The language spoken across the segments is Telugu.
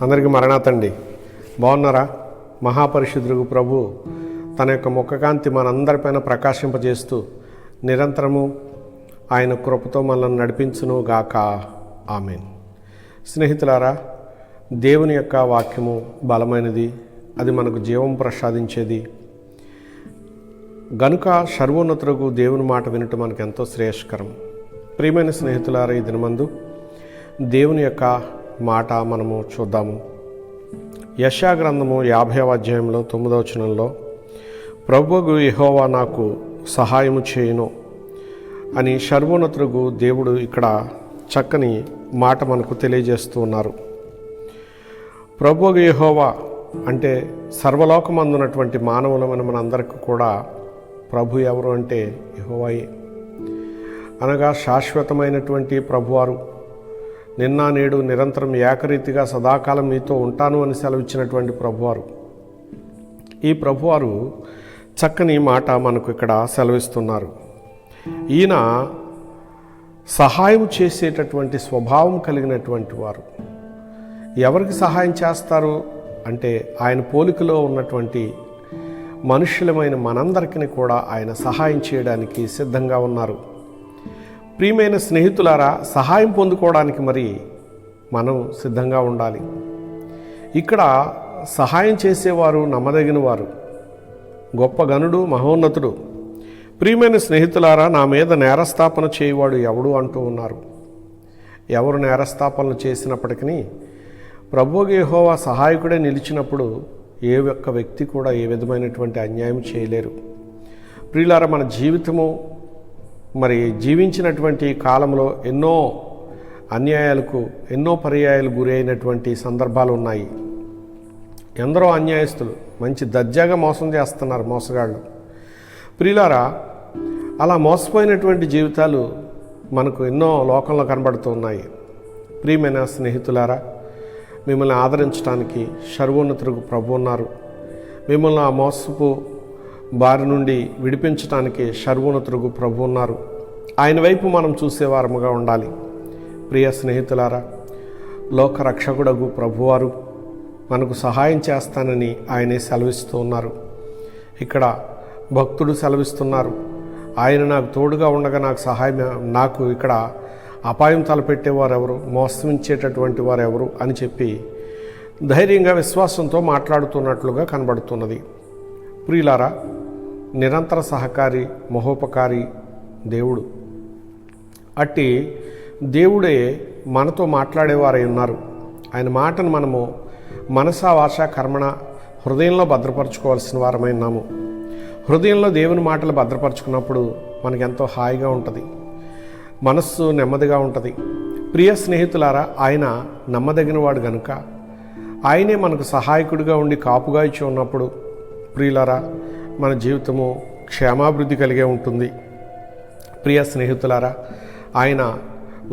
అందరికీ మరణాతండి. బాగున్నారా? మహాపరిశుద్ధుడు ప్రభు తన యొక్క ముఖకాంతి మనందరిపైన ప్రకాశింపజేస్తూ నిరంతరము ఆయన కృపతో మనల్ని నడిపించును గాక. ఆమేన్. స్నేహితులారా, దేవుని యొక్క వాక్యము బలమైనది, అది మనకు జీవం ప్రసాదించేది గనుక సర్వోన్నతులకు దేవుని మాట వినటం మనకు ఎంతో శ్రేయస్కరం. ప్రియమైన స్నేహితులారా, ఈ దినమందు దేవుని యొక్క మాట మనము చూద్దాము. యెషయా గ్రంథము 50వ అధ్యాయంలో 9వ వచనంలో, ప్రభువు యెహోవా నాకు సహాయము చేయును అని సర్వోన్నతుడు దేవుడు ఇక్కడ చక్కని మాట మనకు తెలియజేస్తూ ఉన్నారు. ప్రభువు యెహోవా అంటే సర్వలోకమందున్నటువంటి మానవులమైన మనందరికీ కూడా ప్రభు ఎవరు అంటే యెహోవాయే. అనగా శాశ్వతమైనటువంటి ప్రభువారు, నిన్న నేడు నిరంతరం ఏకరీతిగా సదాకాలం మీతో ఉంటాను అని సెలవిచ్చినటువంటి ప్రభువారు. ఈ ప్రభువారు చక్కని మాట మనకు ఇక్కడ సెలవిస్తున్నారు. ఈయన సహాయం చేసేటటువంటి స్వభావం కలిగినటువంటి వారు. ఎవరికి సహాయం చేస్తారు అంటే ఆయన పోలికలో ఉన్నటువంటి మనుష్యులమైన మనందరికీ కూడా ఆయన సహాయం చేయడానికి సిద్ధంగా ఉన్నారు. ప్రియమైన స్నేహితులారా, సహాయం పొందుకోవడానికి మరి మనం సిద్ధంగా ఉండాలి. ఇక్కడ సహాయం చేసేవారు నమ్మదగిన వారు, గొప్ప గనుడు, మహోన్నతుడు. ప్రియమైన స్నేహితులారా, నా మీద నేరస్థాపన చేయవాడు ఎవడు అంటూ ఉన్నారు. ఎవరు నేరస్థాపనలు చేసినప్పటికీ ప్రభువు యెహోవా సహాయకుడే నిలిచినప్పుడు ఏ ఒక్క వ్యక్తి కూడా ఏ విధమైనటువంటి అన్యాయం చేయలేరు. ప్రియులారా, మన జీవితము మరి జీవించినటువంటి కాలంలో ఎన్నో అన్యాయాలకు, ఎన్నో పర్యాయాలు గురి అయినటువంటి సందర్భాలు ఉన్నాయి. ఎందరో అన్యాయస్తులు మంచి దర్జాగా మోసం చేస్తున్నారు, మోసగాళ్ళు. ప్రియులారా, అలా మోసపోయినటువంటి జీవితాలు మనకు ఎన్నో లోకంలో కనబడుతూ ఉన్నాయి. ప్రియమైన స్నేహితులారా, మిమ్మల్ని ఆదరించడానికి సర్వోన్నతుడు ప్రభు ఉన్నారు. మిమ్మల్ని ఆ మోసపు బారి నుండి విడిపించడానికి సర్వోన్నతుడు ప్రభు ఉన్నారు. ఆయన వైపు మనం చూసేవారముగా ఉండాలి. ప్రియ స్నేహితులారా, లోక రక్షకుడగు ప్రభువారు మనకు సహాయం చేస్తానని ఆయనే సెలవిస్తూ ఉన్నారు. ఇక్కడ భక్తుడు సెలవిస్తున్నారు, ఆయన నాకు తోడుగా ఉండగా నాకు ఇక్కడ అపాయం తలపెట్టేవారు ఎవరు, మోసమించేటటువంటి వారు ఎవరు అని చెప్పి ధైర్యంగా విశ్వాసంతో మాట్లాడుతున్నట్లుగా కనబడుతున్నది. ప్రియులారా, నిరంతర సహకారి, మహోపకారి దేవుడు. అట్టి దేవుడే మనతో మాట్లాడేవారై ఉన్నారు. ఆయన మాటను మనము మనసా, వాచ, కర్మణ హృదయంలో భద్రపరచుకోవాల్సిన వారమై ఉన్నాము. హృదయంలో దేవుని మాటలు భద్రపరచుకున్నప్పుడు మనకు ఎంతో హాయిగా ఉంటుంది, మనస్సు నెమ్మదిగా ఉంటుంది. ప్రియ స్నేహితులారా, ఆయన నమ్మదగినవాడు గనుక ఆయనే మనకు సహాయకుడిగా ఉండి కాపుగా ఇచ్చి ఉన్నప్పుడు ప్రియులారా, మన జీవితము క్షేమాభివృద్ధి కలిగే ఉంటుంది. ప్రియ స్నేహితులారా, ఆయన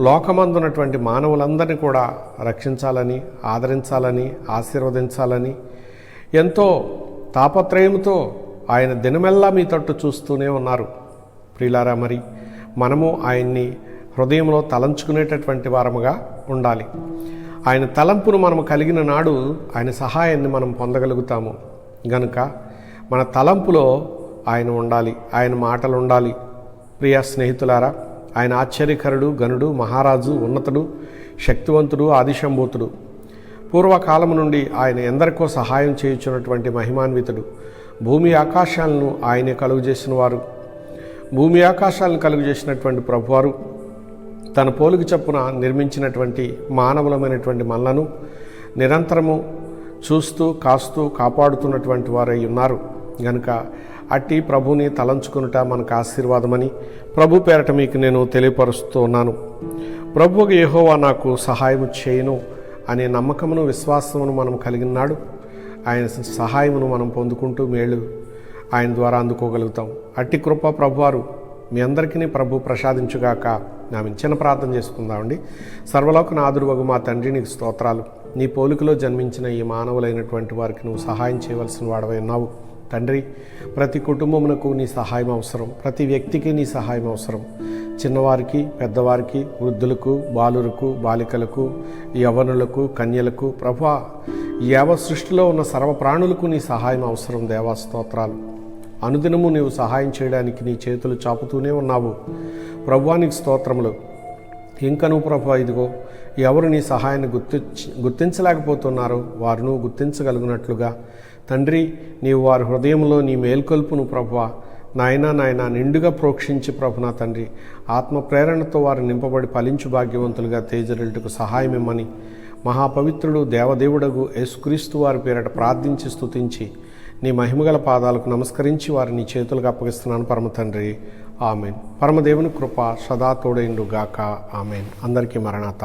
లోకమందున్నటువంటి మానవులందరినీ కూడా రక్షించాలని, ఆదరించాలని, ఆశీర్వదించాలని ఎంతో తాపత్రయంతో ఆయన దినమెల్లా మీ తట్టు చూస్తూనే ఉన్నారు. ప్రియులారా, మరి మనము ఆయన్ని హృదయంలో తలంచుకునేటటువంటి వారముగా ఉండాలి. ఆయన తలంపును మనము కలిగిన నాడు ఆయన సహాయాన్ని మనం పొందగలుగుతాము. గనుక మన తలంపులో ఆయన ఉండాలి, ఆయన మాటలు ఉండాలి. ప్రియ స్నేహితులారా, ఆయన ఆశ్చర్యకరుడు, గనుడు, మహారాజు, ఉన్నతుడు, శక్తివంతుడు, ఆదిశంభూతుడు. పూర్వకాలము నుండి ఆయన ఎందరికో సహాయం చేయుచున్నటువంటి మహిమాన్వితుడు. భూమి ఆకాశాలను ఆయనే కలుగు చేసిన వారు. భూమి ఆకాశాలను కలుగు చేసినటువంటి ప్రభువారు తన పోలిక చొప్పున నిర్మించినటువంటి మానవులమైనటువంటి మనలను నిరంతరము చూస్తూ, కాస్తూ, కాపాడుతున్నటువంటి వారై ఉన్నారు. గనుక అట్టి ప్రభుని తలంచుకునుట మనకు ఆశీర్వాదమని ప్రభు పేరట మీకు నేను తెలియపరుస్తూ ఉన్నాను. ప్రభువు యెహోవా నాకు సహాయం చేయును అనే నమ్మకమును, విశ్వాసమును మనం కలిగినాడు ఆయన సహాయమును మనం పొందుకుంటూ మేలు ఆయన ద్వారా అందుకోగలుగుతాం. అట్టి కృప ప్రభువారు మీ అందరికీ ప్రభు ప్రసాదించుగాక. నా చిన్న ప్రార్థన చేసుకుందామండి. సర్వలోకనాథుడు వగు మా తండ్రి, నీకు స్తోత్రాలు. నీ పోలికలో జన్మించిన ఈ మానవులైనటువంటి వారికి నువ్వు సహాయం చేయవలసిన వాడవై ఉన్నావు. తండ్రి, ప్రతి కుటుంబమునకు నీ సహాయం అవసరం, ప్రతి వ్యక్తికి నీ సహాయం అవసరం. చిన్నవారికి, పెద్దవారికి, వృద్ధులకు, బాలురకు, బాలికలకు, యవ్వనులకు, కన్యలకు, ప్రభువా యావత్ సృష్టిలో ఉన్న సర్వ ప్రాణులకు నీ సహాయం అవసరం దేవా. స్తోత్రాలు. అనుదినము నీవు సహాయం చేయడానికి నీ చేతులు చాపుతూనే ఉన్నావు ప్రభువా, నీకు స్తోత్రములు. ఇంకనూ ప్రభువా ఇదిగో ఎవరు నీ సహాయాన్ని గుర్తించలేకపోతున్నారో వారును గుర్తించగలిగినట్లుగా తండ్రి, నీవు వారి హృదయంలో నీ మేల్కొల్పును ప్రభువా నాయనా నిండుగా ప్రోక్షించి ప్రభు నా తండ్రి, ఆత్మ ప్రేరణతో వారు నింపబడి ఫలించు భాగ్యవంతులుగా తేజరిల్టుకు సహాయం ఇమ్మని మహాపవిత్రుడు దేవదేవుడగు యేసుక్రీస్తు వారి పేరట ప్రార్థించి స్తుతించి నీ మహిమగల పాదాలకు నమస్కరించి వారిని చేతులకు అప్పగిస్తున్నాను పరమ తండ్రి. ఆమెన్. పరమదేవుని కృప సదా తోడైండు గాక. ఆమెన్. అందరికీ మరణాత.